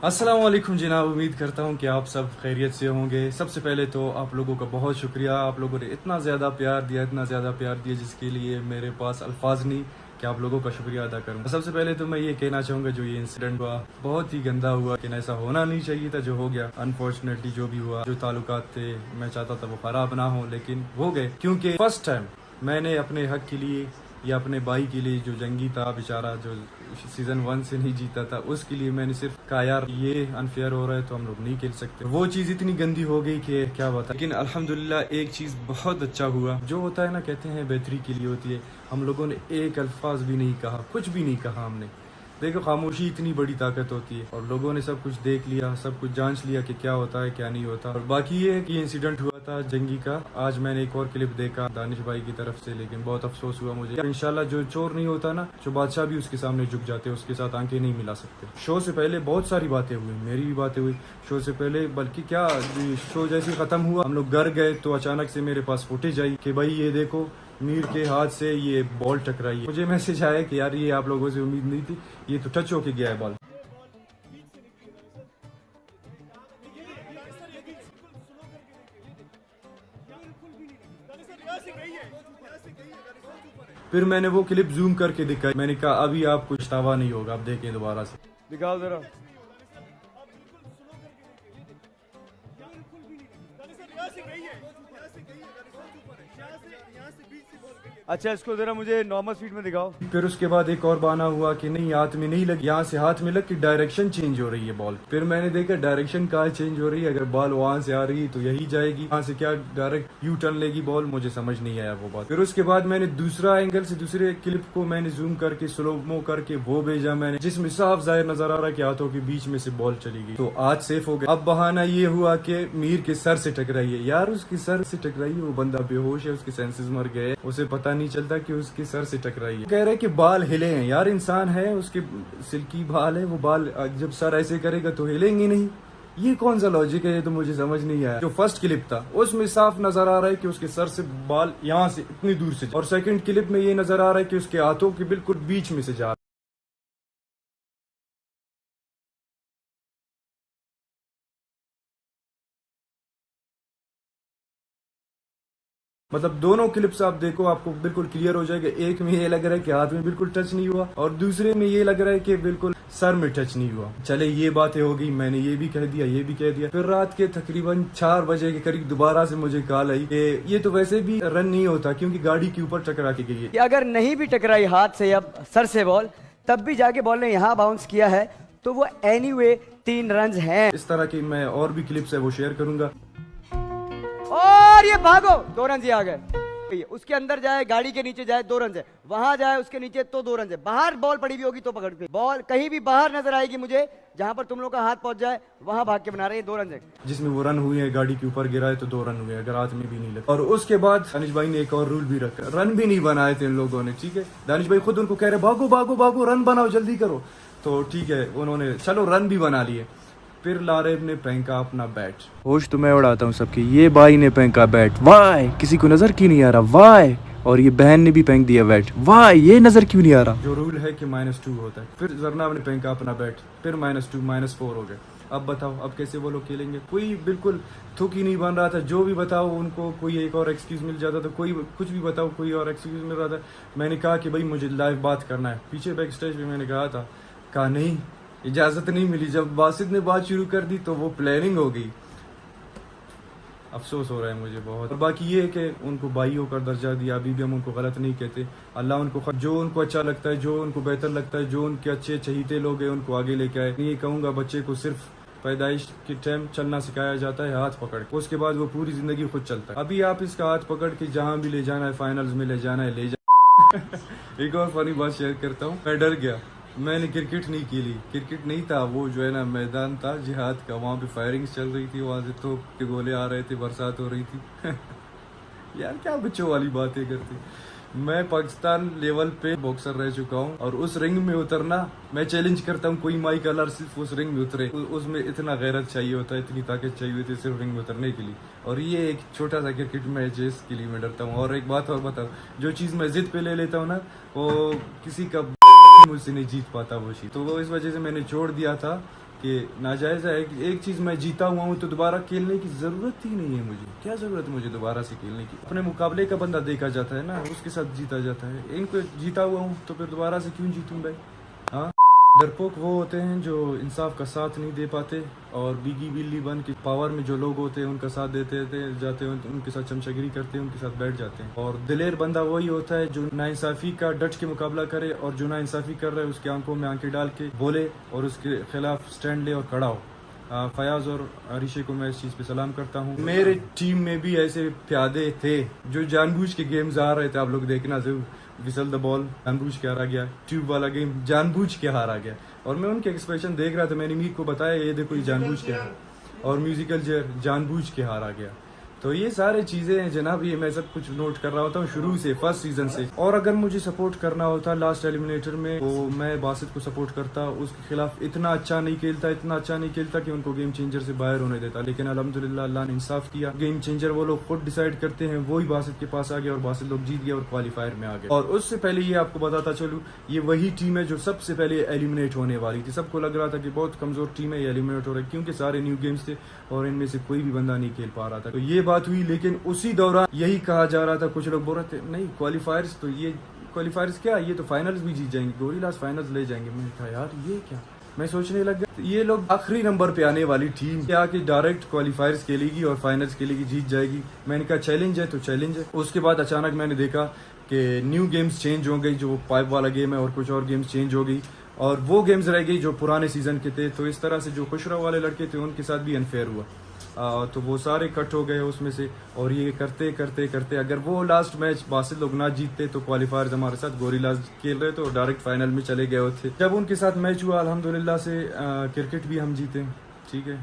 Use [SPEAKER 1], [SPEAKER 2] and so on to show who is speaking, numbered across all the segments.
[SPEAKER 1] अस्सलाम वालेकुम जनाब, उम्मीद करता हूँ कि आप सब खैरियत से होंगे। सबसे पहले तो आप लोगों का बहुत शुक्रिया, आप लोगों ने इतना ज़्यादा प्यार दिया जिसके लिए मेरे पास अल्फाज नहीं कि आप लोगों का शुक्रिया अदा करूँ। सबसे पहले तो मैं ये कहना चाहूँगा, जो ये इंसिडेंट हुआ बहुत ही गंदा हुआ, कि ऐसा होना नहीं चाहिए था जो हो गया। अनफॉर्चुनेटली जो भी हुआ, जो ताल्लुकात थे मैं चाहता था वो ख़राब ना हो, लेकिन हो गए। क्योंकि फर्स्ट टाइम मैंने अपने हक के लिए या अपने भाई के लिए, जो जंगी था बेचारा, जो सीजन 1 से नहीं जीता था, उसके लिए मैंने सिर्फ कहा यार ये अनफेयर हो रहा है तो हम लोग नहीं खेल सकते। वो चीज़ इतनी गंदी हो गई कि क्या बता। लेकिन अल्हम्दुलिल्लाह एक चीज़ बहुत अच्छा हुआ, जो होता है ना, कहते हैं बेहतरी के लिए होती है। हम लोगों ने एक अल्फाज भी नहीं कहा, कुछ भी नहीं कहा हमने। देखो, खामोशी इतनी बड़ी ताकत होती है, और लोगों ने सब कुछ देख लिया, सब कुछ जांच लिया कि क्या होता है क्या नहीं होता। और बाकी ये है कि इंसिडेंट हुआ था जंगी का। आज मैंने एक और क्लिप देखा दानिश भाई की तरफ से, लेकिन बहुत अफसोस हुआ मुझे। इंशाल्लाह जो चोर नहीं होता ना, जो बादशाह भी उसके सामने झुक जाते हैं, उसके साथ आंखें नहीं मिला सकते। शो से पहले बहुत सारी बातें हुई, मेरी भी बातें हुई शो से पहले, बल्कि क्या, शो जैसे खत्म हुआ हम लोग घर गए तो अचानक से मेरे पास फुटेज आई कि भाई ये देखो, मीर के हाथ से ये बॉल टकराई है। मुझे मैसेज आया कि यार ये आप लोगों से उम्मीद नहीं थी, ये तो टच होके गया है बॉल। फिर मैंने वो क्लिप जूम करके दिखाई, मैंने कहा अभी आपको पछतावा नहीं होगा, आप देखें दोबारा से। दिखाओ जरा। अच्छा, इसको जरा मुझे नॉर्मल स्पीड में दिखाओ। फिर उसके बाद एक और बहाना हुआ कि नहीं, हाथ में नहीं लगी, यहाँ से हाथ में लग के डायरेक्शन चेंज हो रही है बॉल। फिर मैंने देखा डायरेक्शन कहाँ चेंज हो रही है, अगर बॉल वहां से आ रही है तो यही जाएगी, वहां से क्या डायरेक्ट यू टर्न लेगी बॉल, मुझे समझ नहीं आया वो बात। फिर उसके बाद मैंने दूसरा एंगल से दूसरे क्लिप को मैंने जूम करके स्लोमो करके वो भेजा मैंने, जिसमें साफ जाहिर नजर आ रहा है कि हाथों के बीच में से बॉल चली गई, तो आज सेफ हो गया। अब बहाना ये हुआ कि मीर के सर से टकराई है। यार उसके सर से टकराई है, वो बंदा बेहोश है, उसके सेंसेस मर गए, उसे पता नहीं चलता कि उसके सर से टकराई है। कह रहे कि बाल हिले हैं, यार इंसान है, उसके सिल्की बाल है, वो बाल जब सर ऐसे करेगा तो हिलेंगे नहीं। ये कौन सा लॉजिक है, ये तो मुझे समझ नहीं आया। जो फर्स्ट क्लिप था उसमें साफ नजर आ रहा है कि उसके सर से बाल यहाँ से इतनी दूर से, और सेकंड क्लिप में ये नजर आ रहा है कि उसके हाथों के बिल्कुल बीच में से जा रहा है। मतलब दोनों क्लिप्स आप देखो, आपको बिल्कुल क्लियर हो जाएगा। एक में ये लग रहा है कि हाथ में बिल्कुल टच नहीं हुआ, और दूसरे में ये लग रहा है कि बिल्कुल सर में टच नहीं हुआ। चले ये बातें हो गई, मैंने ये भी कह दिया, ये भी कह दिया। फिर रात के तकरीबन 4 बजे के करीब दोबारा से मुझे कॉल आई कि ये तो वैसे भी रन नहीं होता क्योंकि गाड़ी के ऊपर टकरा के गई है।
[SPEAKER 2] अगर नहीं भी टकराई हाथ से या सर से बॉल, तब भी जाके बॉल ने यहाँ बाउंस किया है, तो वो एनीवे 3 रन हैं।
[SPEAKER 1] इस तरह की मैं और भी क्लिप्स है वो शेयर करूंगा।
[SPEAKER 2] और ये भागो, 2 रन आ गए। उसके अंदर जाए, गाड़ी के नीचे जाए, 2 रन है। वहां जाए उसके नीचे तो 2 रन है। बाहर बॉल पड़ी हुई होगी तो पकड़ के, बॉल कहीं भी बाहर नजर आएगी मुझे, जहां पर तुम लोग का हाथ पहुंच जाए वहां भाग के बना रहे हैं। 2 रन है,
[SPEAKER 1] जिसमें वो रन हुए हैं, गाड़ी के ऊपर गिरा है तो 2 रन हुए, अगर हाथ में भी नहीं लगा। और उसके बाद दानिश भाई ने एक और रूल भी रखा, रन भी नहीं बनाए थे इन लोगों ने। ठीक है, दानिश भाई खुद उनको कह रहे भागो भागो भागो, रन बनाओ, जल्दी करो। तो ठीक है, उन्होंने चलो रन भी बना लिए। फिर लारेब ने फेंका अपना बैट। होश तो मैं उड़ाता हूँ सबकी, ये भाई ने फेंका बैट, वाई किसी को नजर क्यों नहीं आ रहा, वाई। और ये बहन ने भी फेंक दिया बैट, वाई ये नजर क्यों नहीं आ रहा। जो रूल है कि -2 होता है। फिर जरनाब ने फेंका अपना बैट, फिर -2 -4 हो गए। अब बताओ, अब कैसे वो लोग खेलेंगे। कोई बिल्कुल थुक ही नहीं बन रहा था, जो भी बताओ उनको कोई एक और एक्सक्यूज मिल जाता था, कोई कुछ भी बताओ कोई और एक्सक्यूज मिल रहा था। मैंने कहा कि भाई मुझे लाइव बात करना है, पीछे बैक स्टेज पे मैंने कहा नहीं, इजाजत नहीं मिली। जब बासित ने बात शुरू कर दी तो वो प्लानिंग हो गई। अफसोस हो रहा है मुझे बहुत। और बाकी ये है कि उनको भाइयों का दर्जा दिया, अभी भी हम उनको गलत नहीं कहते। अल्लाह उनको जो उनको अच्छा लगता है, जो उनको बेहतर लगता है, जो उनके अच्छे चहीते लोग हैं, उनको आगे लेके आए। ये कहूँगा, बच्चे को सिर्फ पैदाइश के टाइम चलना सिखाया जाता है हाथ पकड़ के, उसके बाद वो पूरी जिंदगी खुद चलता है। अभी आप इसका हाथ पकड़ के जहाँ भी ले जाना है, फाइनल्स में ले जाना है, ले जाना। एक और फनी बात शेयर करता हूँ, मैं डर गया, मैंने क्रिकेट नहीं खेली। क्रिकेट नहीं था वो, जो है ना मैदान था जिहाद का, वहाँ पे फायरिंग चल रही थी, वहाँ से तोप के गोले आ रहे थे, बरसात हो रही थी। यार क्या बच्चों वाली बातें करती। मैं पाकिस्तान लेवल पे बॉक्सर रह चुका हूँ, और उस रिंग में उतरना, मैं चैलेंज करता हूँ कोई माई कलर सिर्फ उस रिंग में उतरे। उसमें इतना गैरत चाहिए होता है, इतनी ताकत चाहिए होती है सिर्फ रिंग में उतरने के लिए। और ये एक छोटा सा क्रिकेट मैच है, इसके लिए मैं डरता हूँ। और एक बात और बताओ, जो चीज़ मैं जिद पे ले लेता हूँ ना, वो किसी का मुझसे नहीं जीत पाता वो चीज, तो वो इस वजह से मैंने छोड़ दिया था कि नाजायज़ है। एक चीज़ मैं जीता हुआ हूँ तो दोबारा खेलने की ज़रूरत ही नहीं है मुझे। क्या ज़रूरत है मुझे दोबारा से खेलने की? अपने मुकाबले का बंदा देखा जाता है ना, उसके साथ जीता जाता है। इनको जीता हुआ हूँ तो फिर दोबारा से क्यों जीतूँ भाई? हाँ, डरपोक वो होते हैं जो इंसाफ का साथ नहीं दे पाते, और बीगी बिल्ली बन के पावर में जो लोग होते हैं उनका साथ देते जाते हैं, उनके साथ चमचगिरी करते हैं, उनके साथ बैठ जाते हैं। और दिलेर बंदा वही होता है जो नाइंसाफी का डट के मुकाबला करे, और जो नाइंसाफी कर रहा है उसके आंखों में आंखें डाल के बोले और उसके खिलाफ स्टैंड ले और खड़ा हो। फयाज और अरिशे को मैं इस चीज़ पे सलाम करता हूँ। मेरे टीम में भी ऐसे प्यादे थे जो जानबूझ के गेम्स आ रहे थे, आप लोग देखना जरूर। विसल द बॉल जानबूझ के हारा गया, ट्यूब वाला गेम जानबूझ के हारा गया, और मैं उनके एक्सप्रेशन देख रहा था। मैंने मीर को बताया ये देखो ये जानबूझ के हारा, और म्यूजिकल चेयर जानबूझ के हारा गया। तो ये सारी चीजें हैं जनाब, ये मैं सब कुछ नोट कर रहा होता हूँ शुरू से, फर्स्ट सीजन से। और अगर मुझे सपोर्ट करना होता लास्ट एलिमिनेटर में तो मैं बासित को सपोर्ट करता। उसके खिलाफ इतना अच्छा नहीं खेलता कि उनको गेम चेंजर से बाहर होने देता। लेकिन अल्हम्दुलिल्लाह अल्लाह ने इंसाफ किया। गेम चेंजर वो लोग खुद डिसाइड करते हैं, वही बासित के पास आ गया और बासित लोग जीत गया और क्वालिफायर में आ गए। और उससे पहले ये आपको बताता चलूं, ये वही टीम है जो सबसे पहले एलिमिनेट होने वाली थी। सबको लग रहा था कि बहुत कमजोर टीम है, ये एलिमिनेट हो रहा है, क्योंकि सारे न्यू गेम्स थे और इनमें से कोई भी बंदा नहीं खेल पा रहा था। तो ये बात हुई, लेकिन उसी दौरान यही कहा जा रहा था, कुछ लोग बोल रहे थे नहीं क्वालिफायर्स तो ये क्वालिफायर्स क्या, ये तो फाइनल्स भी जीत जाएंगे, गोरिल्लास फाइनल्स ले जाएंगे। मैंने कहा यार ये क्या, मैं सोचने लग गया ये लोग आखिरी नंबर पे आने वाली टीम क्या कि डायरेक्ट क्वालिफायर्स खेलेगी और फाइनल्स खेलेगी, जीत जाएगी। मैंने कहा चैलेंज है तो चैलेंज है। उसके बाद अचानक मैंने देखा कि न्यू गेम्स चेंज हो गई, जो पाइप वाला गेम है, और कुछ और गेम्स चेंज हो गई, और वो गेम्स रह गई जो पुराने सीजन के थे। तो इस तरह से जो खुशरा वाले लड़के थे उनके साथ भी अनफेयर हुआ। तो वो सारे कट हो गए उसमें से, और ये करते करते करते अगर वो लास्ट मैच बासित लोग ना जीतते तो क्वालिफायर्स हमारे साथ गोरिल्लास खेल रहे थे और डायरेक्ट फाइनल में चले गए थे। जब उनके साथ मैच हुआ अल्हम्दुलिल्लाह से क्रिकेट भी हम जीते, ठीक है,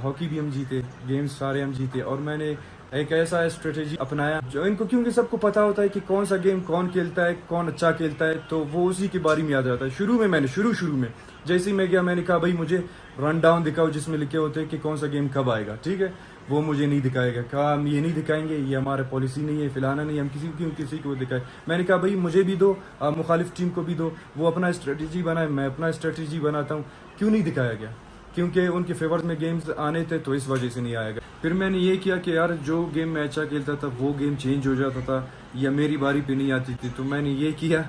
[SPEAKER 1] हॉकी भी हम जीते, गेम्स सारे हम जीते। और मैंने एक ऐसा स्ट्रेटेजी अपनाया जो इनको, क्योंकि सबको पता होता है कि कौन सा गेम कौन खेलता है, कौन अच्छा खेलता है, तो वो उसी के बारे में याद आता है। शुरू में जैसे ही मैं गया मैंने कहा भाई मुझे रन डाउन दिखाओ जिसमें लिखे होते हैं कि कौन सा गेम कब आएगा, ठीक है। वो मुझे नहीं दिखाएगा, कहा हम ये नहीं दिखाएंगे, ये हमारे पॉलिसी नहीं है, फिलाना नहीं, हम किसी को दिखाए। मैंने कहा भाई मुझे भी दो, मुखालिफ टीम को भी दो, वो अपना स्ट्रेटेजी बनाए, मैं अपना स्ट्रेटेजी बनाता हूँ। क्यों नहीं दिखाया गया? क्योंकि उनके फेवर में गेम्स आने थे तो इस वजह से नहीं आएगा। फिर मैंने ये किया कि यार जो गेम मैं अच्छा खेलता था वो गेम चेंज हो जाता था या मेरी बारी पे नहीं आती थी, तो मैंने ये किया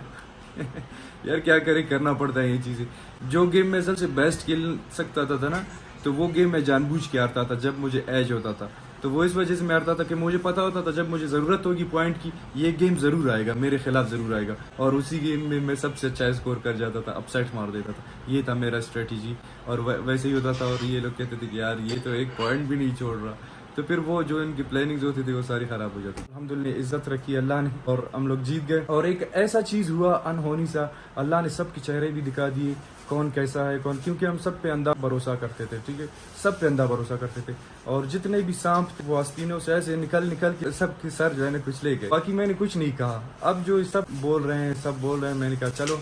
[SPEAKER 1] यार क्या करे, करना पड़ता है ये चीज़ें। जो गेम मैं सबसे बेस्ट खेल सकता था ना, तो वो गेम मैं जानबूझ के हारता था जब मुझे एज होता था। तो वो इस वजह से मैं हारता था कि मुझे पता होता था जब मुझे ज़रूरत होगी पॉइंट की, ये गेम ज़रूर आएगा, मेरे खिलाफ ज़रूर आएगा, और उसी गेम में मैं सबसे अच्छा स्कोर कर जाता था, अपसेट मार देता था। ये था मेरा स्ट्रेटजी, और वैसे ही होता था। और ये लोग कहते थे कि यार ये तो एक पॉइंट भी नहीं छोड़ रहा, तो फिर वो जो इनकी प्लानिंग्स होती थी वो सारी खराब हो जाती। अल्हम्दुलिल्लाह इज्जत रखी अल्लाह ने और हम लोग जीत गए। और एक ऐसा चीज़ हुआ अनहोनी सा, अल्लाह ने सबके चेहरे भी दिखा दिए कौन कैसा है कौन, क्योंकि हम सब पे अंधा भरोसा करते थे, ठीक है, सब पे अंधा भरोसा करते थे। और जितने भी सांप थे वो आस्तीनों से ऐसे निकल के सबके सर जो है ना पिछले गए। बाकी मैंने कुछ नहीं कहा। अब जो सब बोल रहे हैं मैंने कहा चलो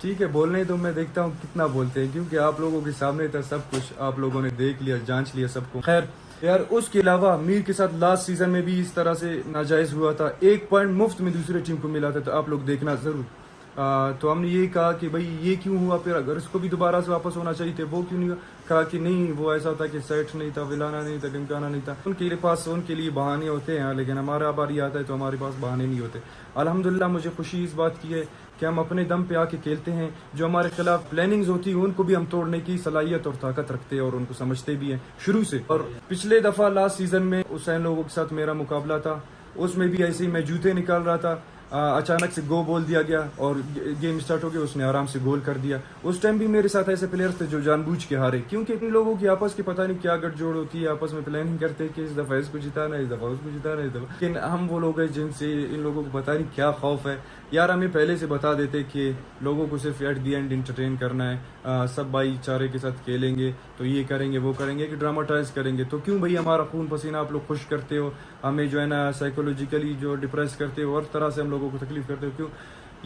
[SPEAKER 1] ठीक है, बोलने तो मैं देखता हूँ कितना बोलते हैं, क्योंकि आप लोगों के सामने था सब कुछ, आप लोगों ने देख लिया, जांच लिया सबको। खैर यार, उसके अलावा मीर के साथ लास्ट सीजन में भी इस तरह से नाजायज हुआ था। 1 पॉइंट मुफ्त में दूसरी टीम को मिला था, तो आप लोग देखना जरूर। तो हमने ये कहा कि भाई ये क्यों हुआ, फिर अगर इसको भी दोबारा से वापस होना चाहिए थे, वो क्यों नहीं हुआ? कहा कि नहीं वो ऐसा था कि सेट नहीं था, विलाना नहीं था, ढिमकाना नहीं था। उनके लिए बहाने होते हैं, लेकिन हमारा बारी आता है तो हमारे पास बहाने नहीं होते। अल्हम्दुलिल्लाह मुझे खुशी इस बात की है कि हम अपने दम पे आके खेलते हैं। जो हमारे खिलाफ प्लानिंग्स होती है उनको भी हम तोड़ने की सलाहियत और ताकत रखते हैं और उनको समझते भी हैं शुरू से। और पिछले दफा लास्ट सीजन में हुसैन लोगों के साथ मेरा मुकाबला था, उसमें भी ऐसे ही मैं जूते निकाल रहा था, अचानक से गो बोल दिया गया और गेम स्टार्ट हो गया, उसने आराम से गोल कर दिया। उस टाइम भी मेरे साथ ऐसे प्लेयर्स थे जो जानबूझ के हारे, क्योंकि इन लोगों की आपस की पता नहीं क्या गठजोड़ होती है, आपस में प्लानिंग करते हैं कि इस दफा इसको जिताना, इस दफा उसको जिताना, इस दफा। लेकिन हम वो लोग हैं जिनसे इन लोगों को पता नहीं क्या खौफ है। यार हमें पहले से बता देते कि लोगों को सिर्फ एट दी एंड इंटरटेन करना है, सब भाईचारे के साथ खेलेंगे तो ये करेंगे वो करेंगे कि ड्रामाटाइज करेंगे, तो क्यों भाई हमारा खून पसीना आप लोग खुश करते हो, हमें जो है ना साइकोलॉजिकली जो डिप्रेस करते हो, हर तरह से हम लोगों को तकलीफ करते हो, क्यों?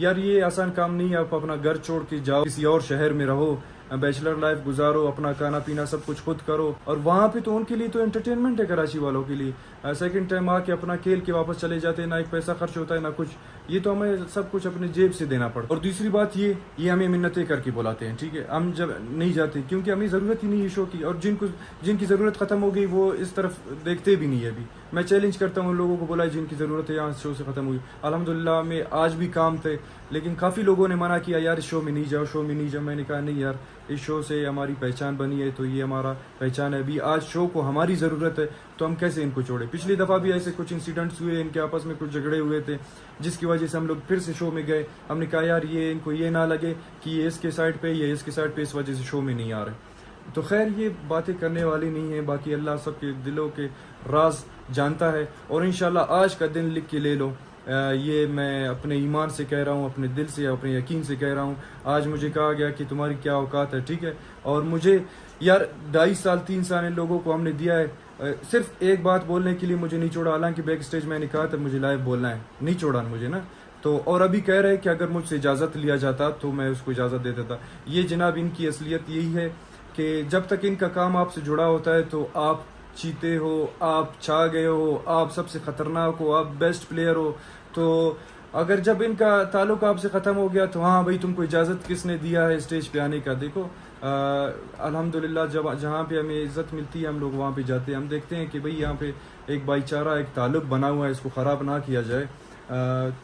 [SPEAKER 1] यार ये आसान काम नहीं है। आप अपना घर छोड़ के जाओ, किसी और शहर में रहो, बैचलर लाइफ गुजारो, अपना खाना पीना सब कुछ खुद करो। और वहाँ पे तो उनके लिए तो एंटरटेनमेंट है, कराची वालों के लिए। सेकंड टाइम आके अपना खेल के वापस चले जाते हैं, ना एक पैसा खर्च होता है ना कुछ। ये तो हमें सब कुछ अपने जेब से देना पड़ता है। और दूसरी बात ये हमें मिन्नतें करके बुलाते हैं, ठीक है। हम जब नहीं जाते क्योंकि हमें ज़रूरत ही नहीं है शो की, और जिनकी ज़रूरत ख़त्म हो गई वो इस तरफ देखते भी नहीं है। अभी मैं चैलेंज करता हूँ लोगों को, बोला जिनकी ज़रूरत है यहाँ शो से ख़त्म हुई। अल्हम्दुलिल्लाह में आज भी काम थे, लेकिन काफ़ी लोगों ने मना किया, यार इस शो में नहीं जाओ, शो में नहीं जाओ। मैंने कहा नहीं यार, इस शो से हमारी पहचान बनी है, तो ये हमारा पहचान है। अभी आज शो को हमारी ज़रूरत है, तो हम कैसे इनको छोड़े। पिछली दफ़ा भी ऐसे कुछ इंसिडेंट्स हुए, इनके आपस में कुछ झगड़े हुए थे, जिसकी वजह से हम लोग फिर से शो में गए। हमने कहा यार ये इनको ये ना लगे कि ये इसके साइड पे, ये इसके साइड पे, इस वजह से शो में नहीं आ रहे। तो खैर ये बातें करने वाली नहीं है, बाकी अल्लाह सबके दिलों के राज जानता है। और इंशाल्लाह आज का दिन लिख के ले लो, ये मैं अपने ईमान से कह रहा हूँ, अपने दिल से, अपने यकीन से कह रहा हूँ। आज मुझे कहा गया कि तुम्हारी क्या औकात है, ठीक है। और मुझे यार 2.5 साल 3 साल इन लोगों को हमने दिया है, सिर्फ एक बात बोलने के लिए मुझे नहीं छोड़ा। हालांकि बैक स्टेज मैंने कहा था मुझे लाइव बोलना है, नहीं छोड़ा मुझे ना। तो और अभी कह रहे हैं कि अगर मुझसे इजाज़त लिया जाता तो मैं उसको इजाज़त दे देता। ये जनाब इनकी असलियत यही है कि जब तक इनका काम आपसे जुड़ा होता है तो आप जीते हो, आप छा गए हो, आप सबसे ख़तरनाक हो, आप बेस्ट प्लेयर हो। तो अगर जब इनका ताल्लुक आपसे ख़त्म हो गया तो हाँ भाई तुमको इजाज़त किसने दिया है स्टेज पे आने का। देखो अल्हम्दुलिल्लाह जब जहाँ पे हमें इज़्ज़त मिलती है हम लोग वहाँ पे जाते हैं। हम देखते हैं कि भाई यहाँ पे एक भाईचारा, एक ताल्लुक बना हुआ है, इसको ख़राब ना किया जाए।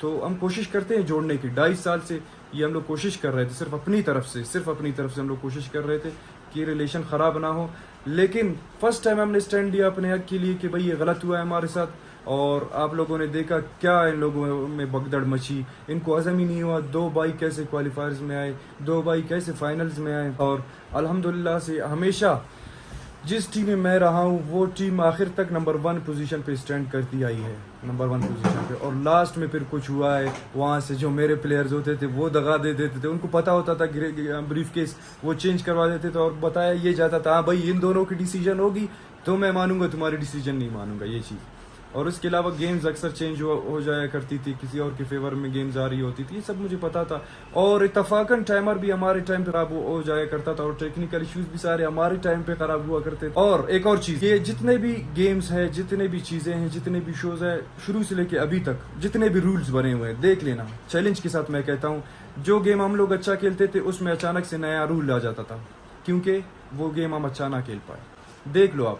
[SPEAKER 1] तो हम कोशिश करते हैं जोड़ने की। 2.5 साल से ये हम लोग कोशिश कर रहे थे, सिर्फ अपनी तरफ से हम लोग कोशिश कर रहे थे कि रिलेशन ख़राब ना हो। लेकिन फर्स्ट टाइम हमने स्टैंड लिया अपने हक के लिए कि भाई ये गलत हुआ है हमारे साथ। और आप लोगों ने देखा क्या इन लोगों में भगदड़ मची, इनको हज़म ही नहीं हुआ 2 भाई कैसे क्वालिफायर्स में आए, 2 भाई कैसे फाइनल्स में आए। और अल्हम्दुलिल्लाह से हमेशा जिस टीम में मैं रहा हूँ वो टीम आखिर तक नंबर 1 पोजीशन पे स्टैंड करती आई है, नंबर 1 पोजीशन पे। और लास्ट में फिर कुछ हुआ है, वहाँ से जो मेरे प्लेयर्स होते थे वो दगा दे देते थे। उनको पता होता था ब्रीफ केस वो चेंज करवा देते थे और बताया ये जाता था हाँ भाई इन दोनों की डिसीजन होगी तो मैं मानूंगा, तुम्हारी डिसीजन नहीं मानूंगा, ये चीज़। और उसके अलावा गेम्स अक्सर चेंज हो जाया करती थी, किसी और के फेवर में गेम्स आ रही होती थी, ये सब मुझे पता था। और इत्तफाकन टाइमर भी हमारे टाइम पे खराब हो जाया करता था, और टेक्निकल इश्यूज भी सारे हमारे टाइम पे खराब हुआ करते थे। और एक और चीज़, ये जितने भी गेम्स हैं, जितने भी चीज़ें हैं, जितने भी शोज हैं, शुरू से लेके अभी तक जितने भी रूल्स बने हुए हैं देख लेना। चैलेंज के साथ मैं कहता हूँ, जो गेम हम लोग अच्छा खेलते थे उसमें अचानक से नया रूल आ जाता था, क्योंकि वो गेम हम अच्छा ना खेल पाए। देख लो आप,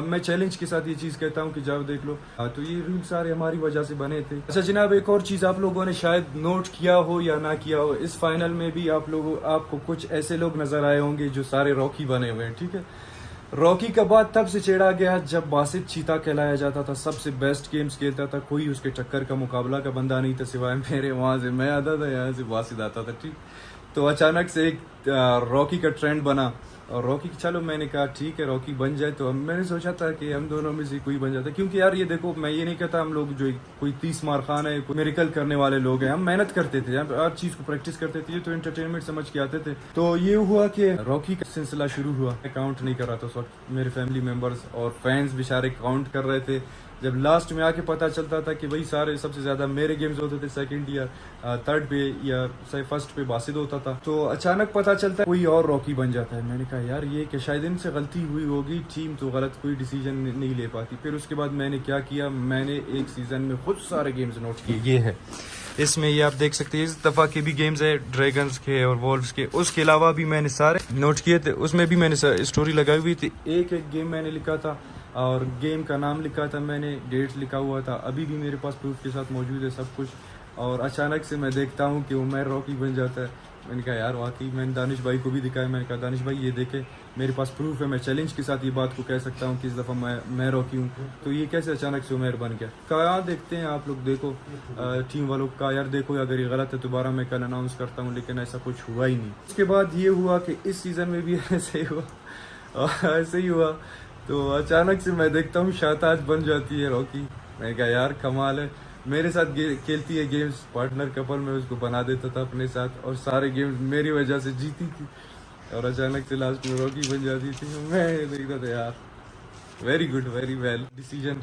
[SPEAKER 1] मैं चैलेंज के साथ ये चीज़ कहता हूँ कि जाओ देख लो। तो ये रूल सारे हमारी वजह से बने थे। अच्छा जनाब, एक और चीज़ आप लोगों ने शायद नोट किया हो या ना किया हो, इस फाइनल में भी आपको कुछ ऐसे लोग नजर आए होंगे जो सारे रॉकी बने हुए हैं, ठीक है। रॉकी का बात तब से छेड़ा गया जब बासित चीता कहलाया जाता था, सबसे बेस्ट गेम्स खेलता था, कोई उसके टक्कर का मुकाबला का बंदा नहीं था सिवाय मेरे। वहाँ से मैं आता था, यहाँ से बासित आता था, ठीक। तो अचानक से एक रॉकी का ट्रेंड बना, और रॉकी चलो मैंने कहा ठीक है रॉकी बन जाए। तो मैंने सोचा था कि हम दोनों में से कोई बन जाता, क्योंकि यार ये देखो, मैं ये नहीं कहता हम लोग जो कोई 30 मार खान है, कोई मेरिकल करने वाले लोग हैं। हम मेहनत करते थे, हर चीज़ को प्रैक्टिस करते थे, ये तो एंटरटेनमेंट समझ के आते थे। तो ये हुआ कि रॉकी का सिलसिला शुरू हुआ। काउंट नहीं कर रहा था उस वक्त, मेरे फैमिली मेम्बर्स और फैंस बेचारे काउंट कर रहे थे। जब लास्ट में आके पता चलता था कि भाई सारे सबसे ज्यादा मेरे गेम्स होते थे, सेकंड या थर्ड पे या फर्स्ट पे बासित होता था, तो अचानक पता चलता है कोई और रॉकी बन जाता है। मैंने कहा यार ये कि शायद इनसे गलती हुई होगी, टीम तो गलत कोई डिसीजन नहीं ले पाती। फिर उसके बाद मैंने क्या किया, मैंने एक सीजन में खुद सारे गेम्स नोट किए। ये है, इसमें ये आप देख सकते हैं, इस दफ़ा के भी गेम्स है ड्रैगन्स के और वॉल्व्स के, उसके अलावा भी मैंने सारे नोट किए थे। उसमें भी मैंने स्टोरी लगाई हुई थी, एक एक गेम मैंने लिखा था और गेम का नाम लिखा था मैंने, डेट्स लिखा हुआ था, अभी भी मेरे पास प्रूफ के साथ मौजूद है सब कुछ। और अचानक से मैं देखता हूँ कि उमर रॉकी बन जाता है। मैंने कहा यार वाकई, मैंने दानिश भाई को भी दिखाया, मैंने कहा दानिश भाई ये देखे मेरे पास प्रूफ है, मैं चैलेंज के साथ ये बात को कह सकता हूँ कि इस दफ़ा मैं रॉकी हूँ। तो ये कैसे अचानक से उमर बन गया। कहा देखते हैं आप लोग, देखो टीम वालों का, यार देखो अगर ये गलत है दोबारा मैं कल अनाउंस करता हूँ, लेकिन ऐसा कुछ हुआ ही नहीं। उसके बाद ये हुआ कि इस सीज़न में भी ऐसे ही हुआ, ऐसे ही हुआ। तो अचानक से मैं देखता हूँ शाहताज बन जाती है रॉकी। मैंने कहा यार कमाल है, मेरे साथ खेलती है गेम्स, पार्टनर कपल में उसको बना देता था अपने साथ, और सारे गेम्स मेरी वजह से जीती थी। और अचानक से लास्ट में रॉकी बन जाती थी। मैं देखता था यार, very good, very well decision.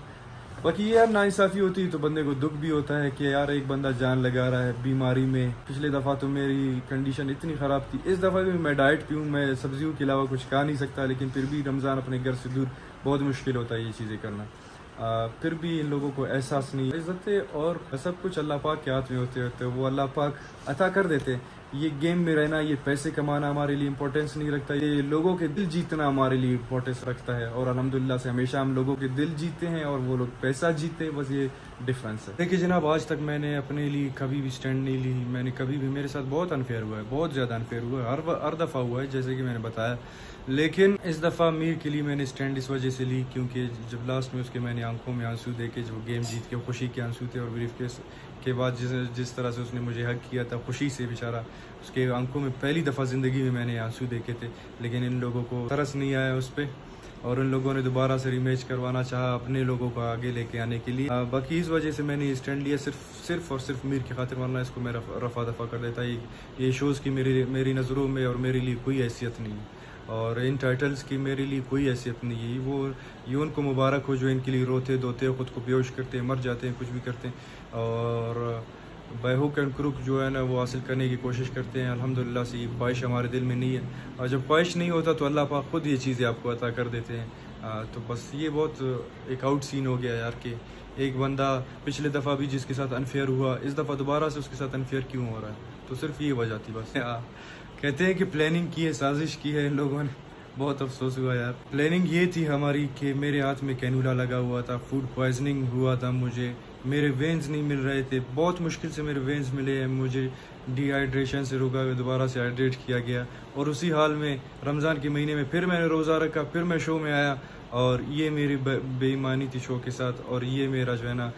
[SPEAKER 1] बाकी ये यार नाइंसाफ़ी होती है तो बंदे को दुख भी होता है कि यार एक बंदा जान लगा रहा है बीमारी में। पिछले दफ़ा तो मेरी कंडीशन इतनी ख़राब थी, इस दफ़ा भी मैं डाइट पे हूँ, मैं सब्जियों के अलावा कुछ खा नहीं सकता, लेकिन फिर भी रमज़ान अपने घर से दूर बहुत मुश्किल होता है ये चीज़ें करना। फिर भी इन लोगों को एहसास नहीं। इज़्ज़त और सब कुछ अल्लाह पाक के हाथ में होते वो अल्लाह पाक अता कर देते। ये गेम में रहना, ये पैसे कमाना हमारे लिए इम्पोर्टेंस नहीं रखता, ये लोगों के दिल जीतना हमारे लिए इम्पोर्टेंस रखता है। और अल्हम्दुलिल्लाह से हमेशा हम लोगों के दिल जीते हैं और वो लोग पैसा जीते हैं, बस ये डिफरेंस है। देखिए जनाब, आज तक मैंने अपने लिए कभी भी स्टैंड नहीं ली। मैंने कभी भी, मेरे साथ बहुत अनफेयर हुआ है, बहुत ज़्यादा अनफेयर हुआ है, हर दफ़ा हुआ है जैसे कि मैंने बताया। लेकिन इस दफ़ा मीर के लिए मैंने स्टैंड इस वजह से ली क्योंकि जब लास्ट में उसके मैंने आंखों में आंसू देखे, जो गेम जीत के खुशी के आंसू थे, और ब्रीफ के बाद जिस तरह से उसने मुझे हक किया था खुशी से, बेचारा उसके आंखों में पहली दफ़ा ज़िंदगी में मैंने आंसू देखे थे। लेकिन इन लोगों को तरस नहीं आया उस पर, और उन लोगों ने दोबारा से रिमैच करवाना चाहा अपने लोगों को आगे लेके आने के लिए। बाकी इस वजह से मैंने स्टैंड लिया सिर्फ और सिर्फ मीर की खातिर, वरना इसको मैं रफा दफा कर देता। ये शोज़ की मेरी नज़रों में और मेरे लिए कोई हैसियत नहीं है, और इन टाइटल्स की मेरे लिए कोई हैसियत नहीं है। ये उनको मुबारक हो जो इनके लिए रोते धोते, ख़ुद को बेहोश करते हैं, मर जाते हैं, कुछ भी करते हैं, और बायहुक एंड क्रुक जो है ना वो हासिल करने की कोशिश करते हैं। अल्हम्दुलिल्लाह से ये ख्वाहिश हमारे दिल में नहीं है, और जब ख्वाहिश नहीं होता तो अल्लाह पाक खुद ये चीज़ें आपको अता कर देते हैं। तो बस ये बहुत एक आउट सीन हो गया यार कि एक बंदा पिछले दफ़ा भी जिसके साथ अनफेयर हुआ, इस दफ़ा दोबारा से उसके साथ अनफेयर क्यों हो रहा है? तो सिर्फ ये वजह थी बस। कहते हैं कि प्लानिंग की है, साजिश की है इन लोगों ने। बहुत अफसोस हुआ यार। प्लानिंग ये थी हमारी कि मेरे हाथ में कैनुला लगा हुआ था, फूड पॉइजनिंग हुआ था मुझे, मेरे वेंस नहीं मिल रहे थे, बहुत मुश्किल से मेरे वेंस मिले हैं, मुझे डिहाइड्रेशन से रोका, दोबारा से हाइड्रेट किया गया, और उसी हाल में रमज़ान के महीने में फिर मैंने रोज़ा रखा, फिर मैं शो में आया, और ये मेरी बेईमानी थी शो के साथ, और ये मेरा जो है ना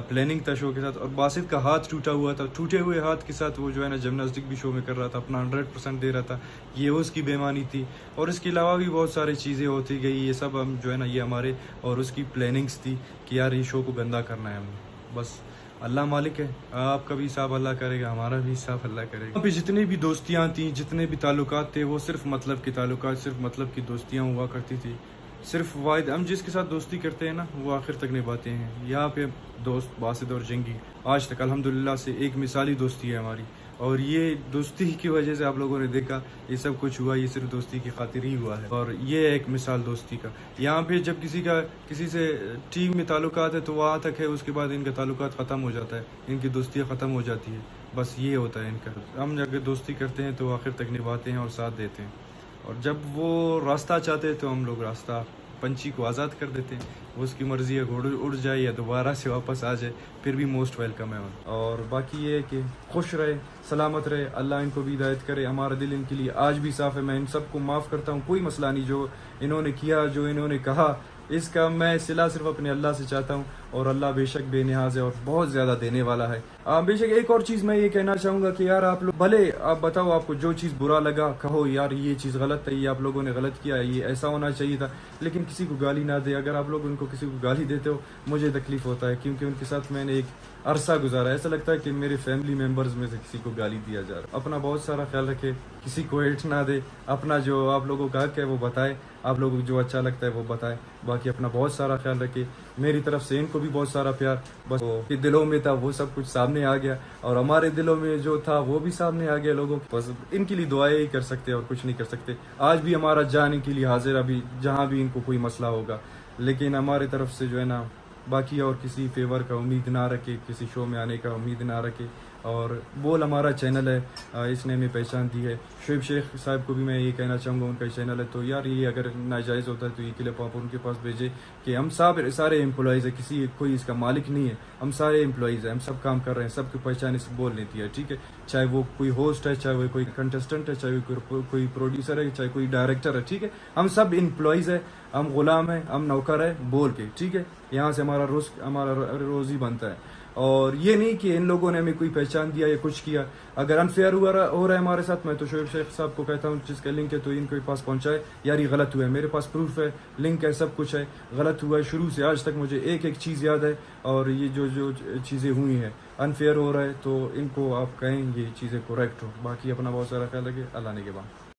[SPEAKER 1] प्लानिंग था शो के साथ। और बासित का हाथ टूटा हुआ था, टूटे हुए हाथ के साथ वो जो है ना जिम्नास्टिक भी शो में कर रहा था, अपना 100% दे रहा था, ये उसकी बेईमानी थी। और इसके अलावा भी बहुत सारी चीज़ें होती गई, ये सब हम जो है ना ये हमारे और उसकी प्लानिंग्स थी कि यार ये शो को गंदा करना है हमें। बस अल्लाह मालिक है, आपका भी हिसाब अल्लाह करेगा, हमारा भी हिसाब अल्लाह करेगा। यहाँ पे जितनी भी दोस्तियाँ थी, जितने भी ताल्लुकात थे, वो सिर्फ मतलब के ताल्लुकात, सिर्फ मतलब की दोस्तियाँ हुआ करती थी। सिर्फ वाहिद हम जिसके साथ दोस्ती करते हैं ना वो आखिर तक निभाते हैं। यहाँ पे दोस्त बासित और जंगी आज तक अल्हम्दुलिल्लाह से एक मिसाली दोस्ती है हमारी, और ये दोस्ती की वजह से आप लोगों ने देखा ये सब कुछ हुआ, ये सिर्फ दोस्ती की खातिर ही हुआ है, और ये एक मिसाल दोस्ती का। यहाँ पे जब किसी से टीम में ताल्लुकात है तो वहाँ तक है, उसके बाद इनका ताल्लुकात ख़त्म हो जाता है, इनकी दोस्तियाँ ख़त्म हो जाती है। बस ये होता है इनका। हम अगर दोस्ती करते हैं तो आखिर तक निभाते हैं और साथ देते हैं, और जब वो रास्ता चाहते हैं तो हम लोग रास्ता पंछी को आज़ाद कर देते हैं, वो उसकी मर्ज़ी है, घोड़े उड़ जाए या दोबारा से वापस आ जाए, फिर भी मोस्ट वेलकम है। और बाकी ये है कि खुश रहे, सलामत रहे, अल्लाह इनको भी हिदायत करे। हमारा दिल इनके लिए आज भी साफ़ है, मैं इन सबको माफ़ करता हूँ, कोई मसला नहीं। जो इन्होंने किया, जो इन्होंने कहा, इसका मैं सिला सिर्फ अपने अल्लाह से चाहता हूँ, और अल्लाह बेशक बेनियाज है और बहुत ज़्यादा देने वाला है। बेशक एक और चीज़ मैं ये कहना चाहूँगा कि यार आप लोग भले आप बताओ, आपको जो चीज़ बुरा लगा कहो यार ये चीज़ गलत है, ये आप लोगों ने गलत किया है, ये ऐसा होना चाहिए था, लेकिन किसी को गाली ना दे। अगर आप लोग उनको किसी को गाली देते हो मुझे तकलीफ़ होता है, क्योंकि उनके साथ मैंने एक अरसा गुजारा, ऐसा लगता है कि मेरे फैमिली मेम्बर्स में से किसी को गाली दिया जा रहा है। अपना बहुत सारा ख्याल रखे, किसी को हेट ना दे, अपना जो आप लोगों का हक है वो बताए, आप लोगों को जो अच्छा लगता है वो बताए, बाकी अपना बहुत सारा ख्याल रखे। मेरी तरफ से इनको भी बहुत सारा प्यार, बस वो दिलों में था वो सब कुछ सामने आ गया, और हमारे दिलों में जो था वो भी सामने आ गया लोगों को। बस इनके लिए दुआएं ही कर सकते और कुछ नहीं कर सकते। आज भी हमारा जान इनके लिए हाजिर, अभी जहाँ भी इनको कोई मसला होगा, लेकिन हमारी तरफ से जो है ना बाकी और किसी फेवर का उम्मीद ना रखे, किसी शो में आने का उम्मीद ना रखे। और बोल हमारा चैनल है, इसने हमें पहचान दी है। शुएब शेख साहब को भी मैं ये कहना चाहूँगा, उनका चैनल है, तो यार ये अगर नाजायज़ होता है तो ये क्लिप आप उनके पास भेजें कि हम सारे एम्प्लॉइज़ है, कोई इसका मालिक नहीं है, हम सारे एम्प्लॉइज़ हैं, हम सब काम कर रहे हैं, सबकी पहचान इस बोल लेती है, ठीक है। चाहे वो कोई होस्ट है, चाहे वो कोई कंटेस्टेंट है, चाहे कोई प्रोड्यूसर है, चाहे कोई डायरेक्टर है, ठीक है। हम सब एम्प्लॉइज़ है, हम गुलाम है, हम नौकर है बोल के, ठीक है। यहाँ से हमारा रोज़ी बनता है, और ये नहीं कि इन लोगों ने हमें कोई पहचान दिया या कुछ किया। अगर अनफेयर हो रहा है हमारे साथ, मैं तो शुएब शेख साहब को कहता हूँ जिसका लिंक है तो इनके पास पहुँचाए, यार ये गलत हुआ है, मेरे पास प्रूफ है, लिंक है, सब कुछ है, गलत हुआ है। शुरू से आज तक मुझे एक एक चीज़ याद है, और ये जो चीज़ें हुई हैं अनफेयर हो रहा है तो इनको आप कहें ये चीज़ें करेक्ट हो। बाकी अपना बहुत सारा ख्याल रखें, अल्लाह ने के बाद।